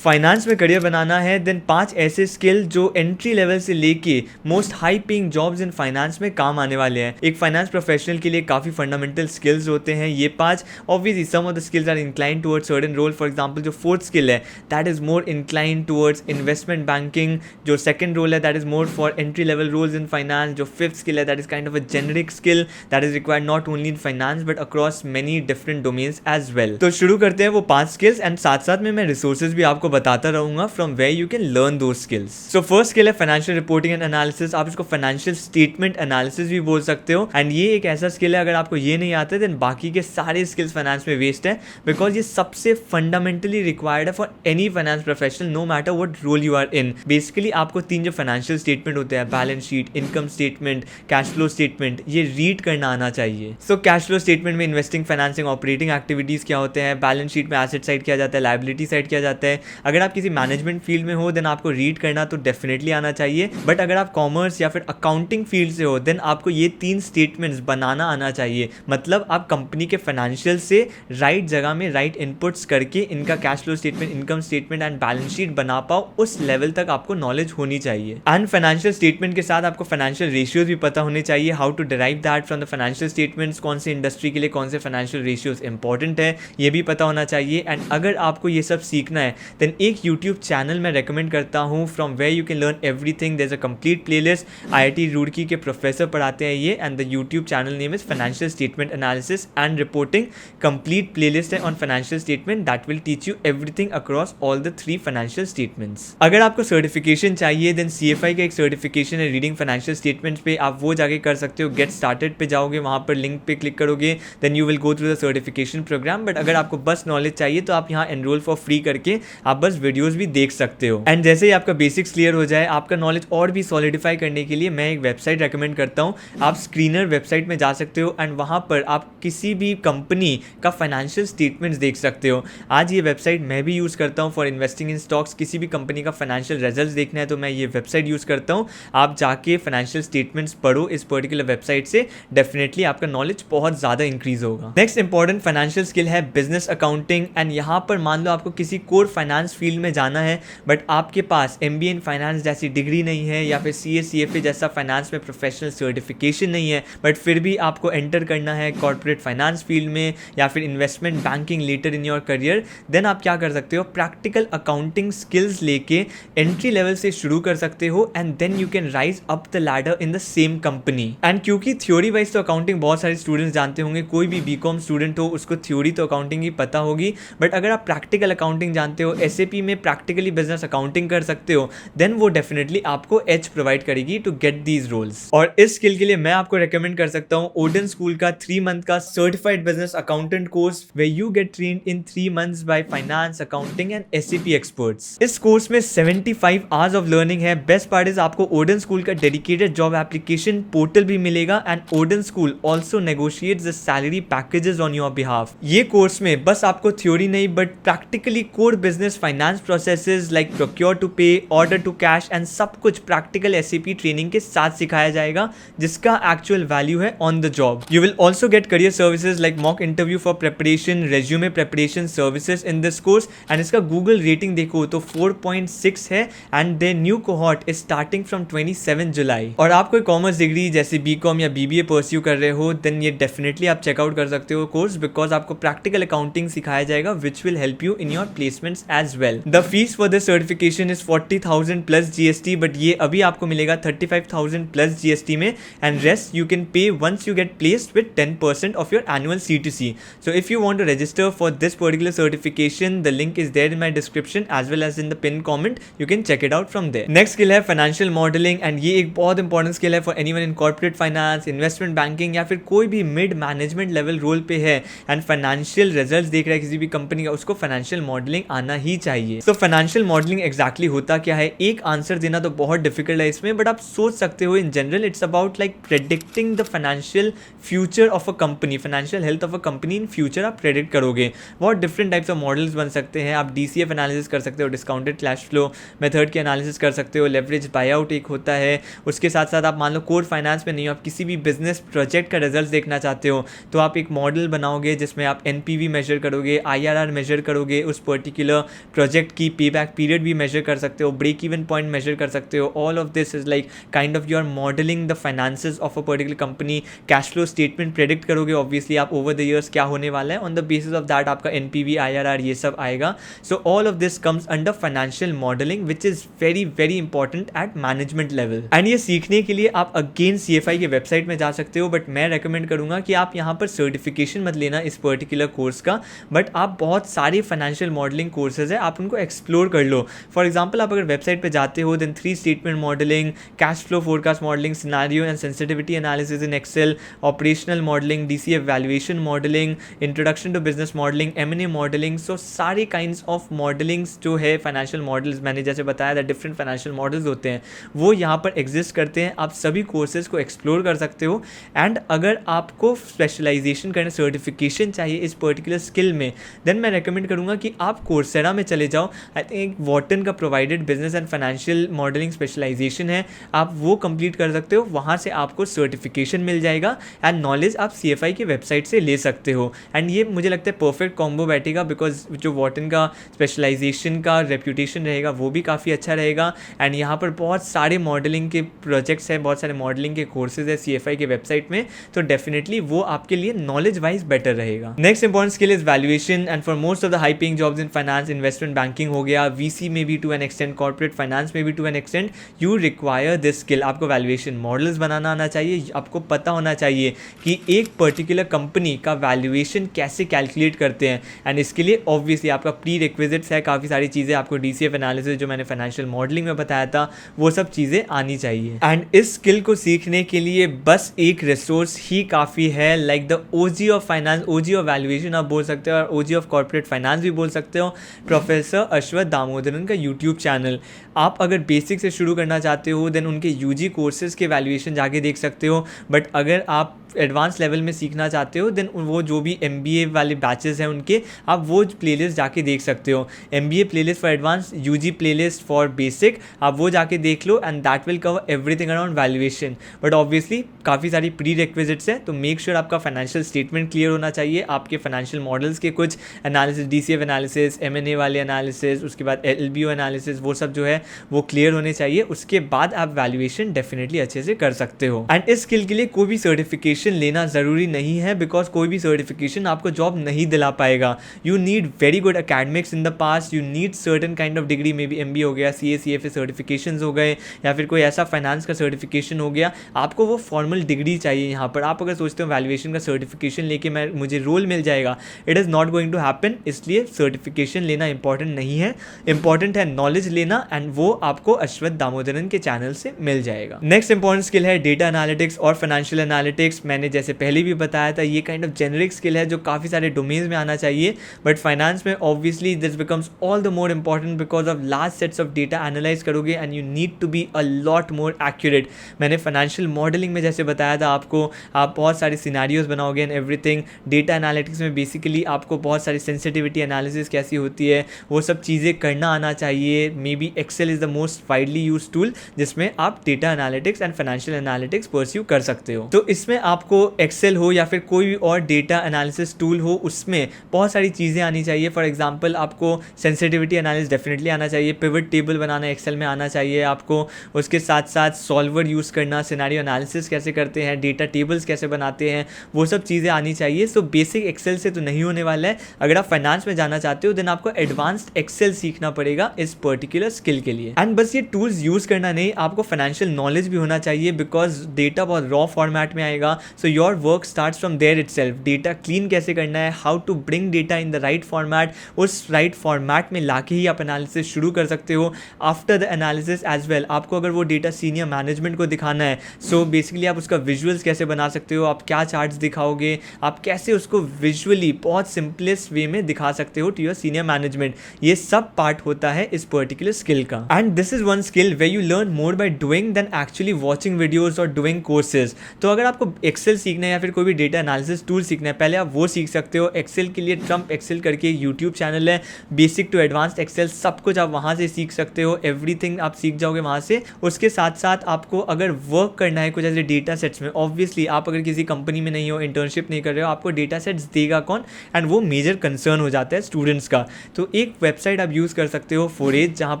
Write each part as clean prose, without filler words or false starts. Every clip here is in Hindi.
फाइनेंस में करियर बनाना है देन 5 ऐसे स्किल जो एंट्री लेवल से लेके most high paying jobs in finance में काम आने वाले हैं। एक फाइनेंस प्रोफेशनल के लिए काफ़ी फंडामेंटल स्किल्स होते हैं ये 5। Obviously some of the skills are incline towards certain role. For example जो फोर्थ स्किल है that is more incline towards investment banking. जो सेकंड रोल है that is more for entry level roles in finance. जो फिफ्थ स्किल है that is kind of a generic skill that is required not only in finance but across many different domains as well. तो शुरू करते हैं वो 5 स्किल्स एंड साथ साथ में मैं रिसोर्सेज भी आपको बताता रहूंगा from where you can learn those skills. So first skill है financial reporting and analysis। आप इसको financial statement analysis भी बोल सकते हो एंड ये एक ऐसा स्किल है अगर आपको ये नहीं आता है देन बाकी के सारे स्किल्स फाइनेंस में वेस्ट है बिकॉज ये सबसे फंडामेंटली रिक्वायर्ड है for any finance professional no matter what role you are in. Basically आपको 3 जो फाइनेंशियल स्टेटमेंट होते हैं balance sheet, income statement, cash flow statement, ये रीड करना आना चाहिए। सो कैश फ्लो स्टेटमेंट में इन्वेस्टिंग, फाइनेंसिंग, ऑपरेटिंग एक्टिविटीज क्या होते हैं, बैलेंस शीट में एसेट साइड किया जाता है, लायबिलिटी साइड किया जाता है। अगर आप किसी मैनेजमेंट फील्ड में हो देन आपको रीड करना तो डेफिनेटली आना चाहिए बट अगर आप कॉमर्स या फिर अकाउंटिंग फील्ड से हो देन आपको ये 3 स्टेटमेंट्स बनाना आना चाहिए। मतलब आप कंपनी के फाइनेंशियल से राइट जगह में राइट इनपुट्स करके इनका cash flow statement, income statement and balance sheet बना पाओ, उस लेवल तक आपको नॉलेज होनी चाहिए। एंड फाइनेंशियल स्टेटमेंट के साथ आपको फाइनेंशियल रेशियोज भी पता होने चाहिए, how to derive that from the financial statements, कौन से इंडस्ट्री के लिए कौन से फाइनेंशियल रेशियोज इंपॉर्टेंट है ये भी पता होना चाहिए। एंड अगर आपको ये सब सीखना है देन एक यूट्यूब चैनल में रेकमेंड करता हूँ from where you can learn everything. There is a complete playlist, IIT Roorkee के प्रोफेसर पढ़ाते हैं ये and the YouTube channel name is financial statement analysis and reporting. Complete playlist है on financial statement that will teach you everything across all the 3 financial statements. अगर आपको सर्टिफिकेशन चाहिए देन CFI का एक सर्टिफिकेशन है रीडिंग फाइनेंशियल स्टेटमेंट्स पे, आप वो जाके कर सकते हो। गेट स्टार्टेड पे जाओगे, वहाँ पर लिंक पे क्लिक करोगे then you will go through the certification program. But अगर आपको बस नॉलेज चाहिए तो आप यहाँ एनरोल फॉर फ्री करके आप बस वीडियोज भी देख सकते हो। एंड जैसे ही आपका बेसिक्स क्लियर हो जाए, आपका नॉलेज और भी सॉलिडिफाई करने के लिए मैं एक वेबसाइट रेकमेंड करता हूँ। आप स्क्रीनर वेबसाइट में जा सकते हो एंड वहाँ पर आप किसी भी कंपनी का फाइनेंशियल स्टेटमेंट्स देख सकते हो। आज ये वेबसाइट मैं भी यूज़ करता हूँ फॉर इन्वेस्टिंग इन स्टॉक्स। किसी भी कंपनी का फाइनेंशियल रिजल्ट्स देखना है तो मैं ये वेबसाइट यूज़ करता हूँ। आप जाके फाइनेंशियल स्टेटमेंट्स पढ़ो इस पर्टिकुलर वेबसाइट से, डेफिनेटली आपका नॉलेज बहुत ज़्यादा इंक्रीज होगा। नेक्स्ट इंपॉर्टेंट फाइनेंशियल स्किल है बिजनेस अकाउंटिंग एंड यहाँ पर मान लो आपको किसी कोर फाइनेंस फील्ड में जाना है बट आपके पास MBA इन फाइनेंस जैसी डिग्री नहीं है या फिर CA CFA जैसा फाइनेंस में प्रोफेशनल सर्टिफिकेशन नहीं है बट फिर भी आपको एंटर करना है कॉर्पोरेट फाइनेंस फील्ड में या फिर investment banking later in your career, then आप क्या कर सकते हो, प्रैक्टिकल अकाउंटिंग स्किल्स लेके एंट्री लेवल से शुरू कर सकते हो and then you can rise up the ladder in the same company. And क्योंकि थ्योरी वाइज तो अकाउंटिंग बहुत सारे स्टूडेंट्स जानते होंगे, कोई भी BCom स्टूडेंट हो उसको थ्योरी तो अकाउंटिंग ही पता होगी बट अगर आप प्रैक्टिकल अकाउंटिंग जानते हो, SAP में प्रैक्टिकली बिजनेस अकाउंटिंग कर सकते हो, देन वो डेफिनेटली आपको एज प्रोवाइड करेगी टू गेट दीज रोल्स। और इस स्किल के लिए मैं आपको रेकमेंड कर सकता हूँ ओडन स्कूल का 3 मंथ का certified business accountant course where you get trained in 3 months by finance, accounting and SAP experts. इस कोर्स में 75 आवर्स ऑफ लर्निंग है। बेस्ट पार्ट इज आपको ओडन स्कूल का डेडिकेटेड जॉब एप्लीकेशन पोर्टल भी मिलेगा and Odin school also negotiates the salary packages on your behalf. ये कोर्स में बस आपको थ्योरी नहीं but practically core business finance processes like procure to पे, ऑर्डर टू कैश एंड सब कुछ प्रैक्टिकल SAP ट्रेनिंग के साथ सिखाया जाएगा जिसका एक्चुअल वैल्यू है on the job. You will also get career services like mock interview for preparation, resume preparation services in this course and इसका गूगल रेटिंग देखो तो 4.6 है and their new cohort is starting from 27 जुलाई। और आप कोई कॉमर्स डिग्री जैसे BCom या BBA परस्यू कर रहे हो देन ये डेफिनेटली आप चेकआउट कर सकते हो कोर्स बिकॉज आपको प्रैक्टिकल अकाउंटिंग सिखाया जाएगा which will help you in your placements as well. The fees for this certification is 40,000 plus GST but ये अभी आपको मिलेगा 35,000 प्लस GST में and rest you can pay once you get placed with 10% of your annual C2C। So if you want to register for this particular certification the link is there in my description as well as in the pin comment, you can check it out from there. Next skill है फाइनेंशियल मॉडलिंग एंड ये एक बहुत इंपॉर्टेंट स्किल है for anyone in corporate finance, investment banking या फिर कोई भी मिड मैनेजमेंट लेवल रोल पे है एंड फाइनेंशियल रिजल्ट्स देख रहा है किसी भी कंपनी का, उसको फाइनेंशियल मॉडलिंग आना ही चाहिए। तो फाइनेंशियल मॉडलिंग एग्जैक्टली होता क्या है, एक आंसर देना तो बहुत डिफिकल्ट है इसमें बट आप सोच सकते हो in general it's about like predicting the financial future of a company, financial health of a company in future आप प्रेडिक्ट करोगे। बहुत डिफरेंट टाइप्स ऑफ मॉडल्स बन सकते हैं। आप DCF एनालिसिस कर सकते हो, डिस्काउंटेड कैश फ्लो मेथड की एनालिसिस कर सकते हो, लेवरेज बायआउट एक होता है। उसके साथ साथ आप मान लो कोर फाइनेंस में नहीं हो, आप किसी भी बिजनेस प्रोजेक्ट का रिजल्ट देखना चाहते हो तो आप एक मॉडल बनाओगे जिसमें आप NPV मेजर करोगे, IRR मेजर करोगे उस पर्टिकुलर प्रोजेक्ट की पे बैक पीरियड भी मेजर कर सकते हो, ब्रेक इवन पॉइंट मेजर कर सकते हो. All of this is like kind of you are modelling the finances of a particular company. Cash flow statement predict करोगे ऑब्वियसली आप ओवर द ईयर्स क्या होने वाला है, on the basis of that आपका एनपीवी, आईआरआर ये सब आएगा. So all of this comes under financial modelling which is very very important at management level. And ये सीखने के लिए आप अगेन सीएफआई के वेबसाइट में जा सकते हो, बट मैं रेकमेंड करूंगा कि आप यहाँ पर सर्टिफिकेशन मत लेना इस पर्टिकुलर कोर्स का, बट आप बहुत सारे फाइनेंशियल मॉडलिंग कोर्सेज है, आप उनको एक्सप्लोर कर लो. फॉर एग्जाम्पल आप अगर वेबसाइट पे जाते हो then 3 statement modelling, cash flow forecast modelling, scenario and sensitivity analysis in Excel, operational modelling, DCF valuation modelling, introduction to business modelling, M and A modelling. So सारे काइंड्स ऑफ मॉडलिंग्स जो है फाइनेंशियल मॉडल्स, मैंने जैसे बताया था डिफरेंट फाइनेंशियल मॉडल्स होते हैं वो यहाँ पर एग्जिस्ट करते हैं. आप सभी कोर्सेज को एक्सप्लोर कर सकते हो. एंड अगर आपको स्पेशलाइजेशन करने, सर्टिफिकेशन चाहिए इस पर्टिकुलर स्किल में, देन मैं रेकमेंड करूँगा कि आप कोर्सेरा में चले जाओ. आई थिंक वॉर्टन का provided business and financial modelling specialization है, आप वो कंप्लीट कर सकते हो. वहाँ से आपको सर्टिफिकेशन मिल जाएगा एंड नॉलेज आप सीएफआई की वेबसाइट से ले सकते हो. एंड ये मुझे लगता है परफेक्ट कॉम्बो बैठेगा, बिकॉज जो वॉर्टन का स्पेशलाइजेशन का रेप्यूटेशन रहेगा वो भी काफ़ी अच्छा रहेगा. एंड यहाँ पर बहुत सारे मॉडलिंग के प्रोजेक्ट्स हैं, बहुत सारे मॉडलिंग के कोर्सेज है सीएफआई के वेबसाइट में, तो डेफिनेटली वो आपके लिए नॉलेज वाइज बेटर रहेगा. Next important skill is valuation. And for most of the high paying jobs in finance, investment banking हो गया, वीसी में भी to an extent, corporate finance में भी to an extent, you require this skill. आपको वैल्यूएशन मॉडल्स बनाना आना चाहिए, आपको पता होना चाहिए कि एक पर्टिकुलर कंपनी का वैल्यूएशन कैसे कैलकुलेट करते हैं. एंड इसके लिए ऑब्वियसली आपका प्री रिक्विजिट्स है, काफ़ी सारी चीज़ें आपको डीसीएफ एनालिसिस जो मैंने फाइनेंशियल मॉडलिंग में बताया था वो सब चीज़ें आनी चाहिए. एंड इस स्किल को सीखने के लिए बस एक रिसोर्स ही काफ़ी है, like the OG of finance, OG of valuation आप बोल सकते हो और ओजी ऑफ कॉर्पोरेट फाइनेंस भी बोल सकते हो, प्रोफेसर अश्वथ दामोदरन का यूट्यूब चैनल. आप अगर बेसिक से शुरू करना चाहते हो देन उनके यूजी कोर्सेज के वैल्यूएशन जाके देख सकते हो. बट अगर आप एडवांस लेवल में सीखना चाहते हो देन वो जो भी एमबीए वाले बैचेस हैं उनके आप वो प्लेलिस्ट जाके देख सकते हो. MBA playlist for advance, UG playlist for basic, आप वो जाके देख लो and that will cover everything around valuation. But obviously काफ़ी सारी प्री रिक्विजिट्स हैं, तो मेक श्योर आपका फाइनेंशियल स्टेटमेंट क्लियर होना चाहिए, आपके फाइनेंशियल मॉडल्स के कुछ एनालिसिस, डीसीएफ एनालिसिस, एमएनए वाले एनालिसिस, उसके बाद एलबीओ एनालिसिस, वो सब जो है वो क्लियर होने चाहिए. उसके बाद आप वैल्यूएशन डेफिनेटली अच्छे से कर सकते हो. एंड इस स्किल के लिए कोई भी सर्टिफिकेशन लेना ज़रूरी नहीं है, बिकॉज कोई भी सर्टिफिकेशन आपको जॉब नहीं दिला पाएगा. You need very good academics in the past, you need certain kind of degree, may be MBA हो गया, सीए सर्टिफिकेशंस हो गए, या फिर कोई ऐसा फाइनेंस का सर्टिफिकेशन हो गया. आपको वो फॉर्मल डिग्री चाहिए यहाँ पर. आप अगर सोचते हो वैल्यूएशन का सर्टिफिकेशन लेके मुझे रोल मिल जाएगा, it is not going to happen. इसलिए सर्टिफिकेशन लेना इंपॉर्टेंट नहीं है, इंपॉर्टेंट है नॉलेज लेना, एंड वो आपको अश्वथ दामोदरन के चैनल से मिल जाएगा. नेक्स्ट इंपॉर्टेंट स्किल है डेटा एनालिटिक्स और फाइनेंशियल एनालिटिक्स. मैंने जैसे पहले भी बताया था ये काइंड ऑफ जेनरिक स्किल है जो काफ़ी सारे डोमेन्स में आना चाहिए, बट फाइनेंस में obviously this becomes all the more important because of large sets of data analyse करोगे and you need to be a lot more accurate. मैंने फाइनेंशियल मॉडलिंग में जैसे बताया था आपको, आप बहुत सारे सिनेरियोज बनाओगे एंड एवरीथिंग. डेटा एनालिटिक्स में बेसिकली आपको बहुत सारी सेंसिटिविटी एनालिसिस कैसी होती है वो सब चीज़ें करना आना चाहिए. Maybe Excel is the most widely used tool जिसमें आप data analytics and financial analytics pursue कर सकते हो. तो इसमें आपको एक्सेल हो या फिर कोई भी और डेटा एनालिसिस टूल हो, उसमें बहुत सारी चीज़ें आनी चाहिए. फॉर एग्जांपल आपको सेंसिटिविटी एनालिसिस डेफिनेटली आना चाहिए, पिवट टेबल बनाना एक्सेल में आना चाहिए आपको, उसके साथ साथ सॉल्वर यूज़ करना, सिनेरियो एनालिसिस कैसे करते हैं, डेटा टेबल्स कैसे बनाते हैं, वो सब चीज़ें आनी चाहिए. सो बेसिक एक्सेल से तो नहीं होने वाला है. अगर आप फाइनेंस में जाना चाहते हो देन आपको एडवांस्ड एक्सेल सीखना पड़ेगा इस पर्टिकुलर स्किल के लिए. एंड बस ये टूल्स यूज़ करना नहीं, आपको फाइनेंशियल नॉलेज भी होना चाहिए, बिकॉज डेटा बहुत रॉ फॉर्मेट में आएगा. So your work starts from there itself. Data clean कैसे करना है, how to bring data in the right format, उस राइट फॉर्मेट में लाके ही आप एनालिसिस शुरू कर सकते हो. After the analysis as well आपको अगर वो डेटा सीनियर मैनेजमेंट को दिखाना है, सो बेसिकली आप उसका विजुअल्स कैसे बना सकते हो, आप क्या चार्ट्स दिखाओगे, आप कैसे उसको विजुअली बहुत सिंपलेस्ट वे में दिखा सकते हो टू योर सीनियर मैनेजमेंट. ये सब पार्ट होता है इस पर्टिकुलर स्किल का. And this is one skill way you learn more by doing than actually watching videos और डूइंग कोर्सेज. तो अगर आपको एक्सेल सीखना है या फिर कोई भी डेटा एनालिसिस टूल सीखना है, पहले आप वो सीख सकते हो। एक्सेल के लिए ट्रम्प एक्सेल करके एक यूट्यूब चैनल है, बेसिक टू एडवांस्ड एक्सेल, सब कुछ आप वहाँ से सीख सकते हो, एवरीथिंग आप सीख जाओगे वहाँ से। उसके साथ साथ आपको अगर वर्क करना है कुछ ऐसे डेटा सेट्स में, ऑब्वियसली आप अगर किसी कंपनी में नहीं हो, इंटर्नशिप नहीं कर रहे हो, आपको डेटा सेट्स देगा कौन, एंड वो मेजर कंसर्न हो जाता है स्टूडेंट्स का। तो एक वेबसाइट आप यूज़ कर सकते हो फोरेज, जहाँ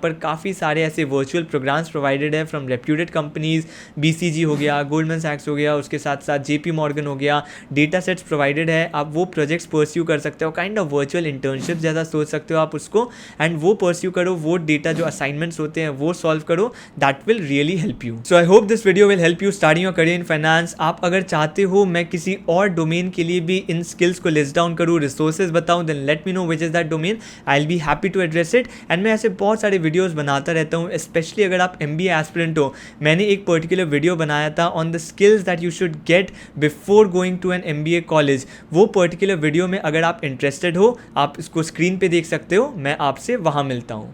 पर काफ़ी सारे ऐसे वर्चुअल प्रोग्राम्स प्रोवाइडेड है फ्रॉम रेप्यूटेड कंपनीज, BCG हो गया, गोल्डमैन सैक्स हो गया, उसके साथ साथ JP मॉर्गन हो गया, डेटा सेट्स प्रोवाइडेड है। आप वो प्रोजेक्ट्स परस्यू कर सकते हो, काइंड ऑफ वर्चुअल इंटर्नशिप जैसा सोच सकते हो आप उसको, एंड वो परस्यू करो, वो डेटा जो असाइनमेंट्स होते हैं वो सॉल्व करो, that will really help you. So I hope this video will help you starting your career in finance. आप अगर चाहते हो मैं किसी और डोमेन के लिए भी इन स्किल्स को लिस्ट डाउन करूँ, रिसोर्सेज बताऊँ, then let me know which is that domain, I will be happy to address it. And मैं ऐसे बहुत सारे वीडियोस बनाता रहता हूँ, स्पेशली अगर आप MBA एस्पिरेंट हो। मैंने एक पर्टिकुलर वीडियो बनाया था on the skills that you should get before going to an MBA college. वो पर्टिकुलर वीडियो में अगर आप इंटरेस्टेड हो, आप इसको स्क्रीन पे देख सकते हो, मैं आपसे वहाँ मिलता हूँ।